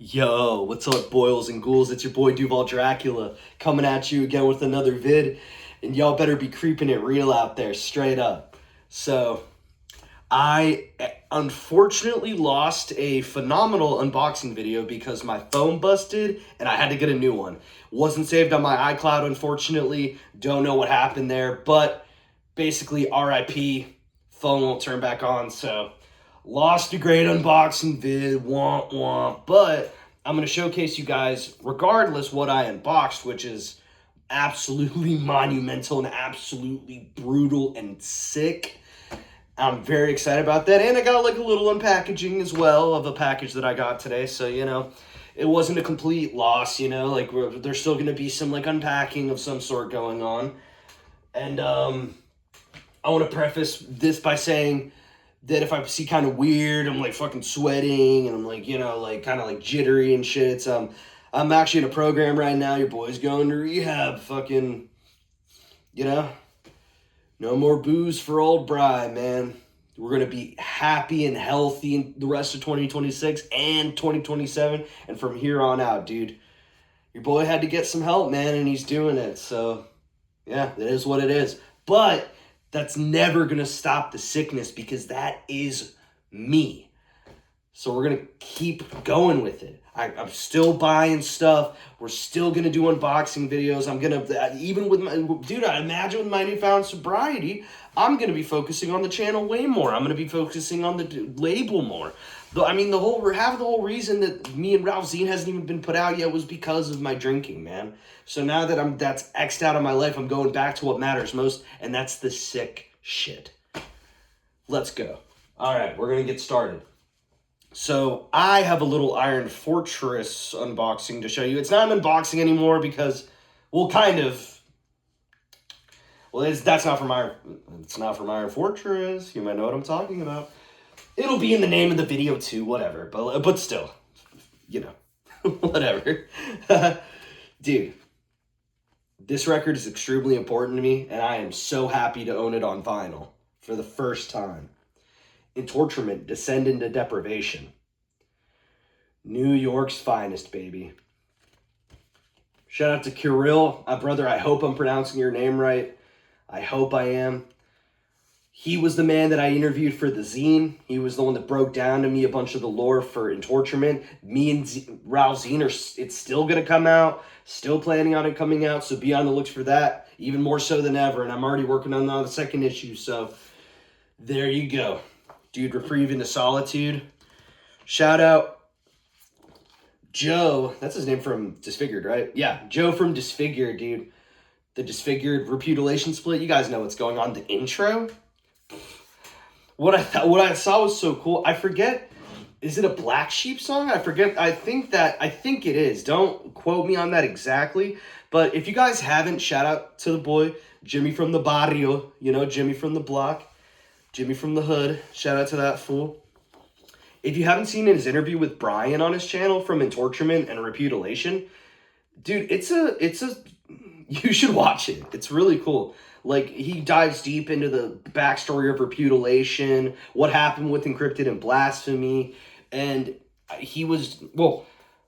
Yo, what's up, boils and ghouls? It's your boy Duval Dracula coming at you again with another vid, and y'all better be creeping it real out there, straight up. So, I unfortunately lost a phenomenal unboxing video because my phone busted and I had to get a new one. Wasn't saved on my iCloud, unfortunately. Don't know what happened there, but basically, RIP, phone won't turn back on, so lost a great unboxing vid, womp womp, but I'm going to showcase you guys regardless what I unboxed, which is absolutely monumental and absolutely brutal and sick. I'm very excited about that, and I got like a little unpackaging as well of a package that I got today, so it wasn't a complete loss, like there's still going to be some like unpacking of some sort going on. And I want to preface this by saying that if I see kind of weird, I'm like fucking sweating and I'm like, like kind of like jittery and shit. It's I'm actually in a program right now. Your boy's going to rehab. Fucking, no more booze for old Bry, man. We're gonna be happy and healthy in the rest of 2026 and 2027, and from here on out, dude. Your boy had to get some help, man, and he's doing it. So, yeah, it is what it is. But that's never going to stop the sickness because that is me. So we're going to keep going with it. I'm still buying stuff. We're still going to do unboxing videos. I'm going to, even with my, dude, I imagine with my newfound sobriety, I'm going to be focusing on the channel way more. I'm going to be focusing on the label more. Half of the whole reason that me and Ralph Zine hasn't even been put out yet was because of my drinking, man. So now that that's X'd out of my life, I'm going back to what matters most, and that's the sick shit. Let's go. All right, we're going to get started. So I have a little Iron Fortress unboxing to show you. It's not an unboxing anymore because, it's not from Iron Fortress. You might know what I'm talking about. It'll be in the name of the video too, whatever. But still, whatever. Dude, this record is extremely important to me, and I am so happy to own it on vinyl for the first time. Entorturement, Descend into Deprivation. New York's finest, baby. Shout out to Kirill. Brother, I hope I'm pronouncing your name right. I hope I am. He was the man that I interviewed for the zine. He was the one that broke down to me a bunch of the lore for Entorturement. Me and Ralph Zine it's still going to come out. Still planning on it coming out, so be on the looks for that. Even more so than ever, and I'm already working on the second issue, so there you go. Dude, Reprieve into Solitude. Shout out Joe. That's his name from Disfigured, right? Yeah, Joe from Disfigured, dude. The Disfigured Repudiation split. You guys know what's going on. The intro. What I saw was so cool. I forget, is it a Black Sheep song? I forget. I think it is. Don't quote me on that exactly. But if you guys haven't, shout out to the boy, Jimmy from the barrio. Jimmy from the block. Jimmy from the hood. Shout out to that fool. If you haven't seen his interview with Brian on his channel from Entorturement and Repudiation, dude, you should watch it. It's really cool. Like, he dives deep into the backstory of Repudiation, what happened with Encrypted and Blasphemy, and he was,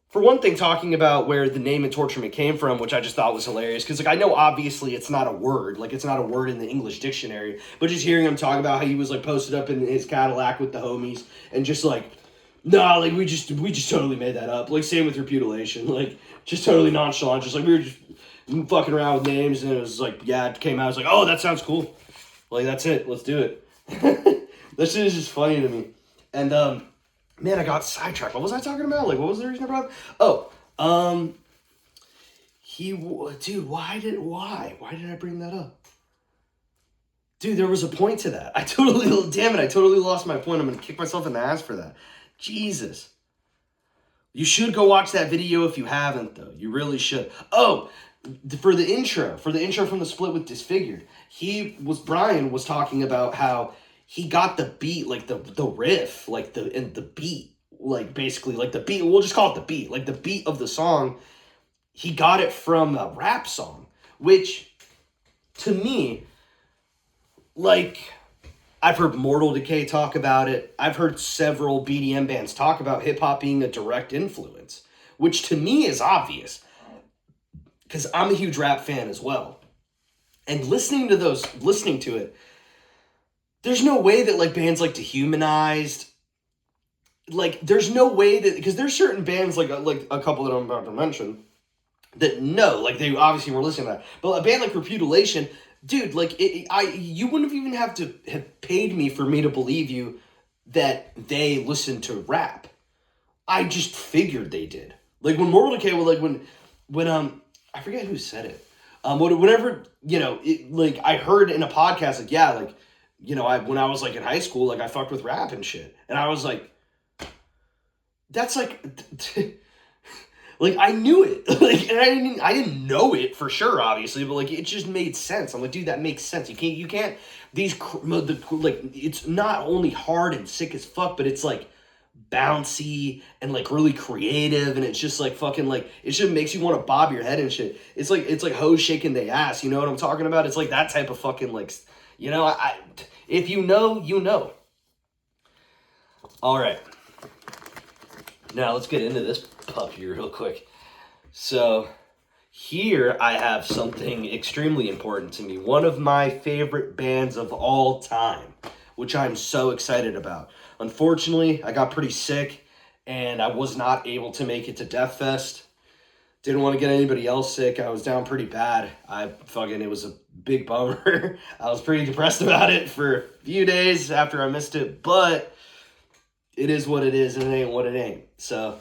for one thing, talking about where the name Entorturement came from, which I just thought was hilarious, because, I know obviously it's not a word, it's not a word in the English dictionary, but just hearing him talk about how he was, posted up in his Cadillac with the homies, and just, we just totally made that up. Same with Repudiation, just totally nonchalant, just, we were just fucking around with names, and it was it came out, I was like, oh, that sounds cool. That's it, let's do it. That shit is just funny to me. And, man, I got sidetracked. What was I talking about? What was the reason I brought up? Dude, why did I bring that up? Dude, there was a point to that. I totally lost my point. I'm going to kick myself in the ass for that. Jesus. You should go watch that video if you haven't, though. You really should. Oh, for the intro from the split with Disfigured, Brian was talking about how he got the beat, the riff, the beat, basically, the beat, we'll just call it the beat, the beat of the song, he got it from a rap song, which, to me, I've heard Mortal Decay talk about it. I've heard several BDM bands talk about hip-hop being a direct influence, which to me is obvious because I'm a huge rap fan as well. And listening to it, there's no way that like bands like Dehumanized, like there's no way that, because there's certain bands like a couple that I'm about to mention that no, like they obviously were listening to that, but a band like Repudiation, dude, like you wouldn't even have to have paid me for me to believe you that they listened to rap. I just figured they did. Like when Mortal Decay, like when I forget who said it. Whenever like I heard in a podcast, like yeah, like when I was like in high school, like I fucked with rap and shit, and I was like, that's like. Like, I knew it. Like, and I didn't know it for sure, obviously, but, like, it just made sense. I'm like, dude, that makes sense. You can't, it's not only hard and sick as fuck, but it's, like, bouncy and, like, really creative, and it's just, like, fucking, like, it just makes you want to bob your head and shit. It's like hoes shaking their ass, you know what I'm talking about? It's, like, that type of fucking, like, if you know, you know. All right. Now, let's get into this puppy real quick. So, here I have something extremely important to me. One of my favorite bands of all time, which I'm so excited about. Unfortunately, I got pretty sick, and I was not able to make it to Death Fest. Didn't want to get anybody else sick. I was down pretty bad. It was a big bummer. I was pretty depressed about it for a few days after I missed it, but it is what it is, and it ain't what it ain't. So,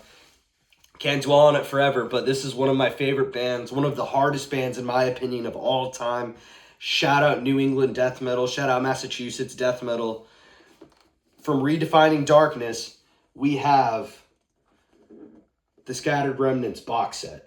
can't dwell on it forever, but this is one of my favorite bands, one of the hardest bands, in my opinion, of all time. Shout out New England death metal. Shout out Massachusetts death metal. From Redefining Darkness, we have the Scattered Remnants box set.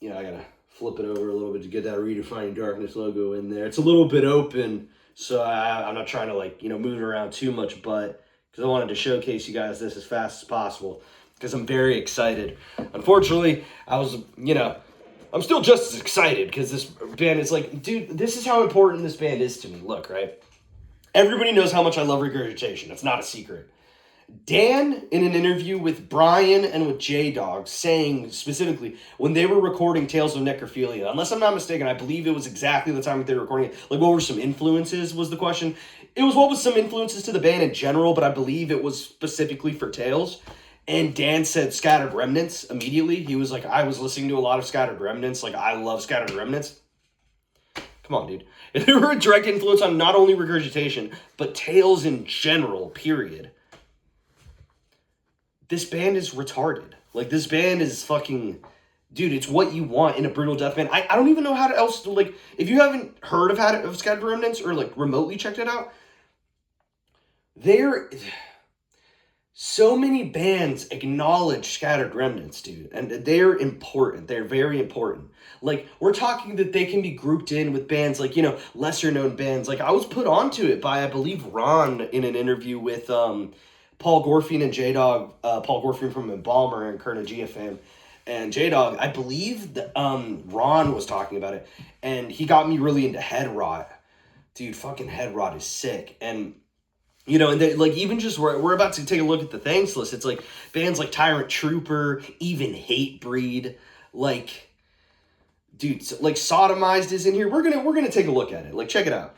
I gotta flip it over a little bit to get that Redefining Darkness logo in there. It's a little bit open, so I'm not trying to move it around too much, but because I wanted to showcase you guys this as fast as possible, because I'm very excited. Unfortunately, I'm still just as excited, because this band is like, dude, this is how important this band is to me. Look, right? Everybody knows how much I love Regurgitation. It's not a secret. Dan, in an interview with Brian and with J-Dog, saying specifically, when they were recording Tales of Necrophilia, unless I'm not mistaken, I believe it was exactly the time that they were recording it. Like, what were some influences was the question. It was what was some influences to the band in general, but I believe it was specifically for Tales. And Dan said Scattered Remnants immediately. He was like, I was listening to a lot of Scattered Remnants. Like, I love Scattered Remnants. Come on, dude. They were a direct influence on not only Regurgitation, but Tales in general, period. This band is retarded. Like, this band is fucking... Dude, it's what you want in a brutal death band. I don't even know how else to, like... If you haven't heard of Scattered Remnants or, like, remotely checked it out, so many bands acknowledge Scattered Remnants, dude. And they're important. They're very important. Like, we're talking that they can be grouped in with bands like, lesser-known bands. Like, I was put onto it by, I believe, Ron in an interview with... Paul Gorfian and J-Dog, Paul Gorfian from Embalmer and Kernagia fame, and J-Dog, I believe that Ron was talking about it, and he got me really into Head Rot. Dude, fucking Head Rot is sick. And, and they, like, even just, we're about to take a look at the thanks list. It's like bands like Tyrant Trooper, even Hatebreed, like, dude, like Sodomized is in here. We're gonna take a look at it. Like, check it out.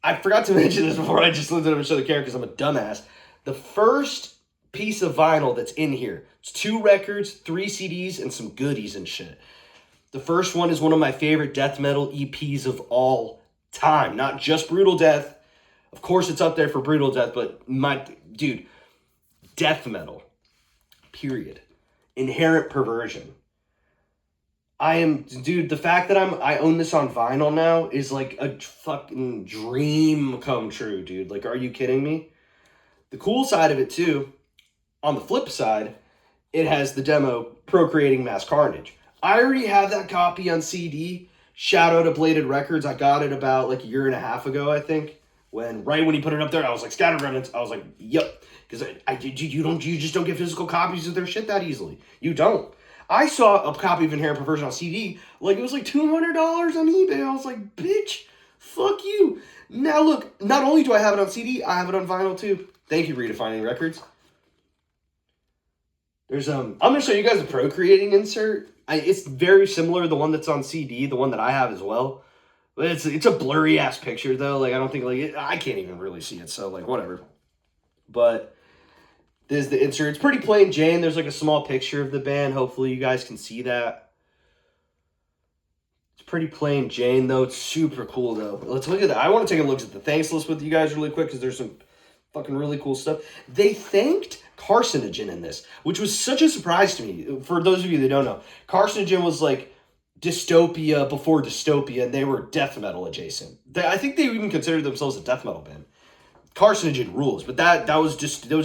I forgot to mention this before I just looked at it and showed the camera because I'm a dumbass. The first piece of vinyl that's in here, it's 2 records, 3 CDs, and some goodies and shit. The first one is one of my favorite death metal EPs of all time. Not just Brutal Death. Of course, it's up there for Brutal Death, but dude, death metal, period. Inherent Perversion. The fact that I own this on vinyl now is like a fucking dream come true, dude. Like, are you kidding me? The cool side of it, too, on the flip side, it has the demo Procreating Mass Carnage. I already have that copy on CD. Shout out to Bladed Records. I got it about like a year and a half ago, I think. Right when he put it up there, I was like, Scattered Remnants. I was like, yep. Because you just don't get physical copies of their shit that easily. You don't. I saw a copy of Inherent Perversion on CD. Like, it was like $200 on eBay. I was like, bitch. Fuck you. Now look, not only do I have it on CD, I have it on vinyl too. Thank you, Redefining Records. There's I'm gonna show you guys a Procreating insert. It's very similar to the one that's on CD, the one that I have as well. But it's a blurry ass picture though. Like I don't think I can't even really see it. So like whatever. But there's the insert. It's pretty plain Jane. There's like a small picture of the band. Hopefully you guys can see that. It's pretty plain Jane though. It's super cool though. Let's look at that. I want to take a look at the thanks list with you guys really quick because there's some fucking really cool stuff. They thanked Carcinogen in this, which was such a surprise to me. For those of you that don't know, Carcinogen was like dystopia before dystopia, and they were death metal adjacent. I think they even considered themselves a death metal band. Carcinogen rules, but that was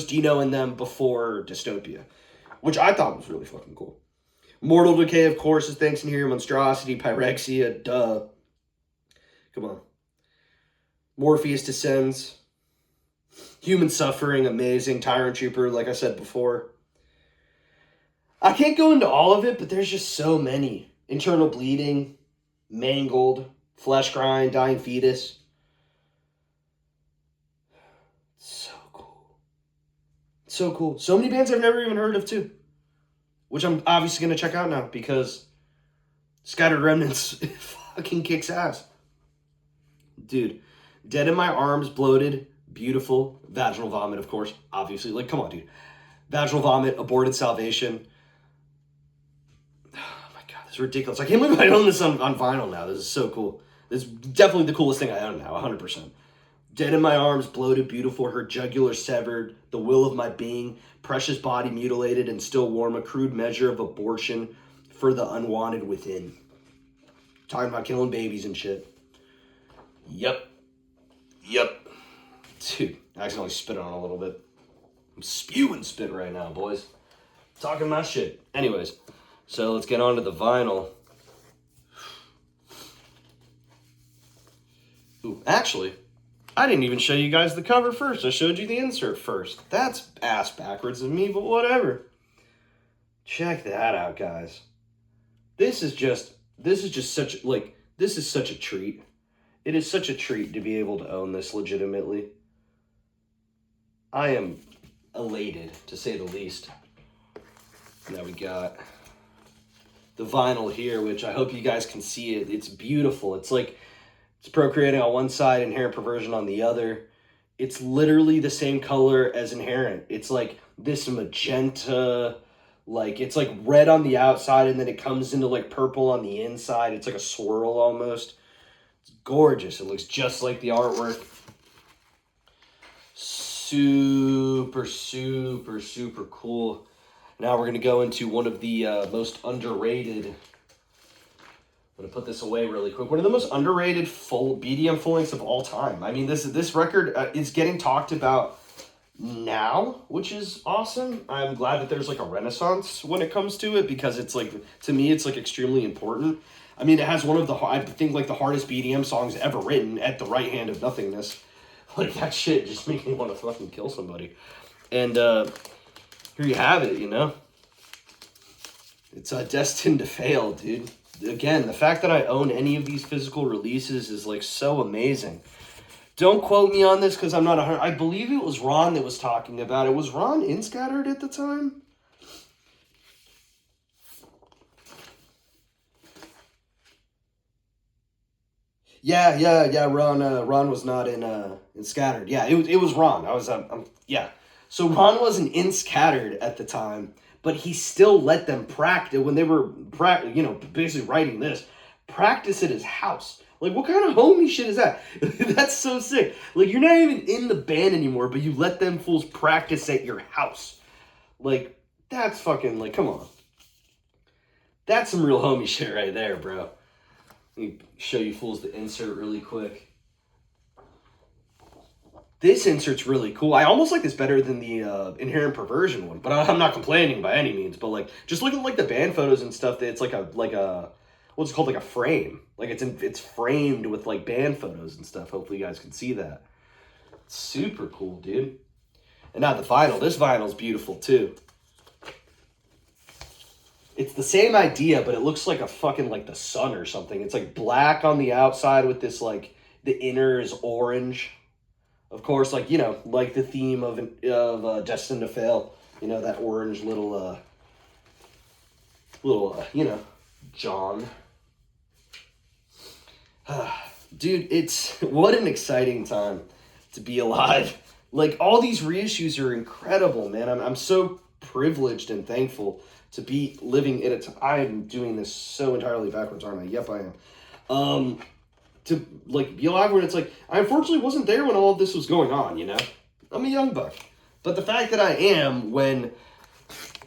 Dino and them before dystopia, which I thought was really fucking cool. Mortal Decay, of course, is thanks in here. Monstrosity, Pyrexia, duh. Come on. Morpheus Descends. Human Suffering, amazing. Tyrant Trooper, like I said before. I can't go into all of it, but there's just so many. Internal Bleeding, Mangled, Flesh Grind, Dying Fetus. So cool. So cool. So many bands I've never even heard of, too. Which I'm obviously going to check out now, because Scattered Remnants fucking kicks ass. Dude, Dead in My Arms, Bloated, beautiful. Vaginal Vomit, of course, obviously. Like, come on, dude. Vaginal Vomit, Aborted Salvation. Oh my god, this is ridiculous. I can't believe I own this on vinyl now. This is so cool. This is definitely the coolest thing I own now, 100%. Dead in My Arms, Bloated, beautiful. Her jugular severed, The Will of My Being, Precious Body mutilated and still warm, a crude measure of abortion for the unwanted within. Talking about killing babies and shit. Yep. Dude, I accidentally spit on it a little bit. I'm spewing spit right now, boys. Talking my shit. Anyways, so let's get on to the vinyl. Ooh, actually, I didn't even show you guys the cover first. I showed you the insert first. That's ass backwards of me, but whatever. Check that out, guys. This is such a treat. It is such a treat to be able to own this legitimately. I am elated, to say the least. Now we got the vinyl here, which I hope you guys can see it. It's beautiful. It's Procreating on one side, Inherent Perversion on the other. It's literally the same color as Inherent. It's like this magenta, like it's like red on the outside and then it comes into like purple on the inside. It's like a swirl almost. It's gorgeous. It looks just like the artwork. Super, super, super cool. Now we're going to go into one of the most underrated. I'm going to put this away really quick. One of the most underrated full BDM full lengths of all time. I mean, this record is getting talked about now, which is awesome. I'm glad that there's like a renaissance when it comes to it, because it's like, to me, it's like extremely important. I mean, it has one of the, I think, like the hardest BDM songs ever written, At the Right Hand of Nothingness. Like, that shit just makes me want to fucking kill somebody. And here you have it, you know? It's destined to fail, dude. Again, the fact that I own any of these physical releases is, like, so amazing. Don't quote me on this, because I'm not 100... I believe it was Ron that was talking about it. Was Ron in Scattered at the time? Yeah. Ron was not in Scattered. Yeah, it was Ron. Yeah. So Ron wasn't in Scattered at the time, but he still let them practice when they were basically writing this. Practice at his house. Like, what kind of homie shit is that? That's so sick. Like, you're not even in the band anymore, but you let them fools practice at your house. Like, that's fucking, like, come on. That's some real homie shit right there, bro. Let me show you fools the insert really quick. This insert's really cool. I almost like this better than the Inherent Perversion one, but I'm not complaining by any means. But like, just look at like the band photos and stuff. It's like a what's it called, like a frame. Like it's framed with like band photos and stuff. Hopefully you guys can see that. It's super cool, dude. And now the vinyl. This vinyl's beautiful too. It's the same idea, but it looks like a fucking, like, the sun or something. It's, like, black on the outside with this, like, The inner is orange. Of course, like, you know, like the theme of Destined to Fail. You know, that orange little, you know, John. Dude, it's, what an exciting time to be alive. Like, all these reissues are incredible, man. I'm so privileged and thankful to be living in it. I am doing this so entirely backwards, aren't I? Yep, I am. To, like, be alive when it's like, I unfortunately wasn't there when all of this was going on, you know? I'm a young buck. But the fact that I am when,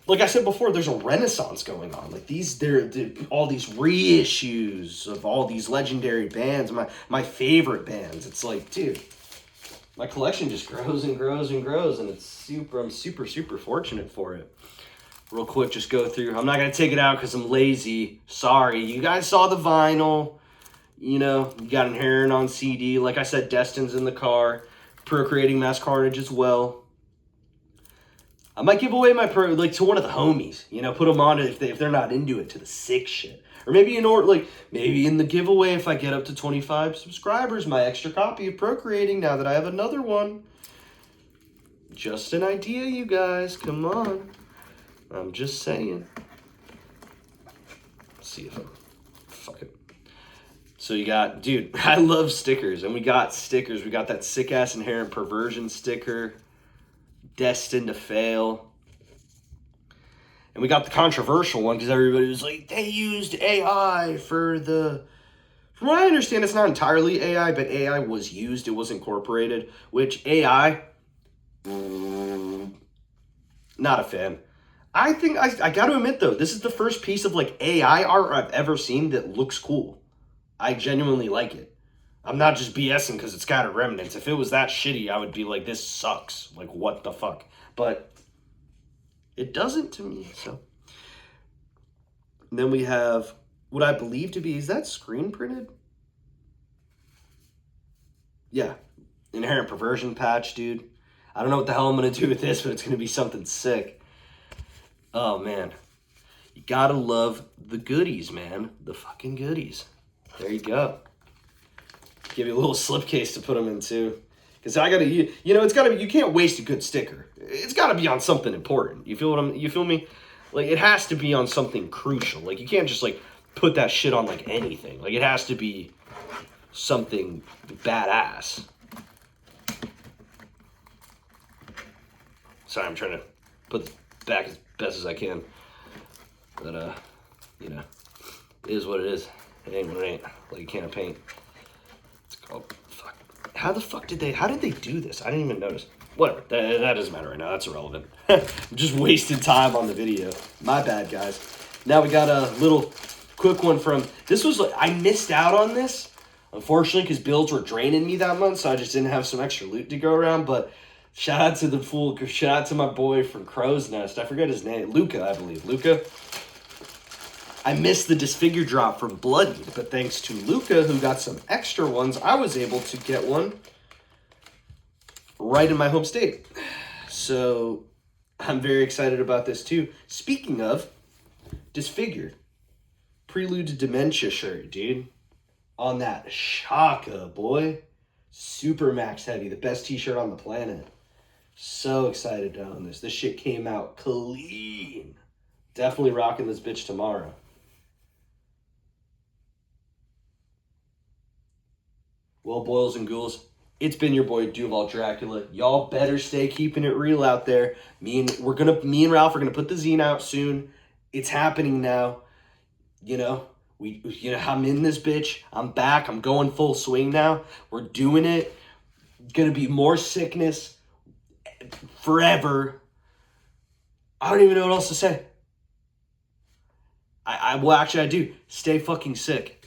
like I said before, there's a renaissance going on. Like, there all these reissues of all these legendary bands, my favorite bands. It's like, dude, my collection just grows and grows and grows, and I'm super fortunate for it. Real quick, just go through. I'm not going to take it out because I'm lazy. Sorry. You guys saw the vinyl. You know, you got Inherent on CD. Like I said, Destin's in the car. Procreating Mass Carnage as well. I might give away my to one of the homies. You know, put them on it if they're not into it, to the sick shit. Or maybe maybe in the giveaway, if I get up to 25 subscribers, my extra copy of Procreating, now that I have another one. Just an idea, you guys. Come on. I'm just saying. Let's see if fuck it. So you got, dude, I love stickers, and we got stickers. We got that sick-ass Inherent Perversion sticker, Destined to Fail. And we got the controversial one, because everybody was like, they used AI for the... From what I understand, it's not entirely AI, but AI was used. It was incorporated, which AI, not a fan. I think, I got to admit, though, this is the first piece of, like, AI art I've ever seen that looks cool. I genuinely like it. I'm not just BSing because it's got a Remnants. If it was that shitty, I would be like, this sucks. Like, what the fuck? But it doesn't to me, so. And then we have what I believe to be, is that screen printed? Yeah. Inherent Perversion patch, dude. I don't know what the hell I'm going to do with this, but it's going to be something sick. Oh, man. You gotta love the goodies, man. The fucking goodies. There you go. Give you a little slipcase to put them in too. Because I gotta, you know, it's gotta be, you can't waste a good sticker. It's gotta be on something important. You feel me? Like, it has to be on something crucial. Like, you can't just, like, put that shit on, like, anything. Like, it has to be something badass. Sorry, I'm trying to put this back as best as I can. But, you know, it is what it is. It ain't what it ain't. Like a can of paint. It's called, fuck. How did they do this? I didn't even notice. Whatever. That doesn't matter right now. That's irrelevant. I'm just wasting time on the video. My bad, guys. Now we got a little quick one from, this was like, I missed out on this, unfortunately, because builds were draining me that month, so I just didn't have some extra loot to go around, but shout out to my boy from Crow's Nest. I forget his name. Luca, I believe. Luca. I missed the Disfigure drop from Bloodied, but thanks to Luca, who got some extra ones, I was able to get one right in my home state. So I'm very excited about this too. Speaking of Disfigured, Prelude to Dementia shirt, dude. On that Shaka, boy. Super max heavy, the best t-shirt on the planet. So excited to own this. This shit came out clean. Definitely rocking this bitch tomorrow. Well, boils and ghouls, it's been your boy Duval Dracula. Y'all better stay keeping it real out there. Me and Ralph are gonna put the zine out soon. It's happening now. You know, I'm in this bitch. I'm back. I'm going full swing now. We're doing it. Gonna be more sickness forever. I don't even know what else to say. Well, actually, I do. Stay fucking sick.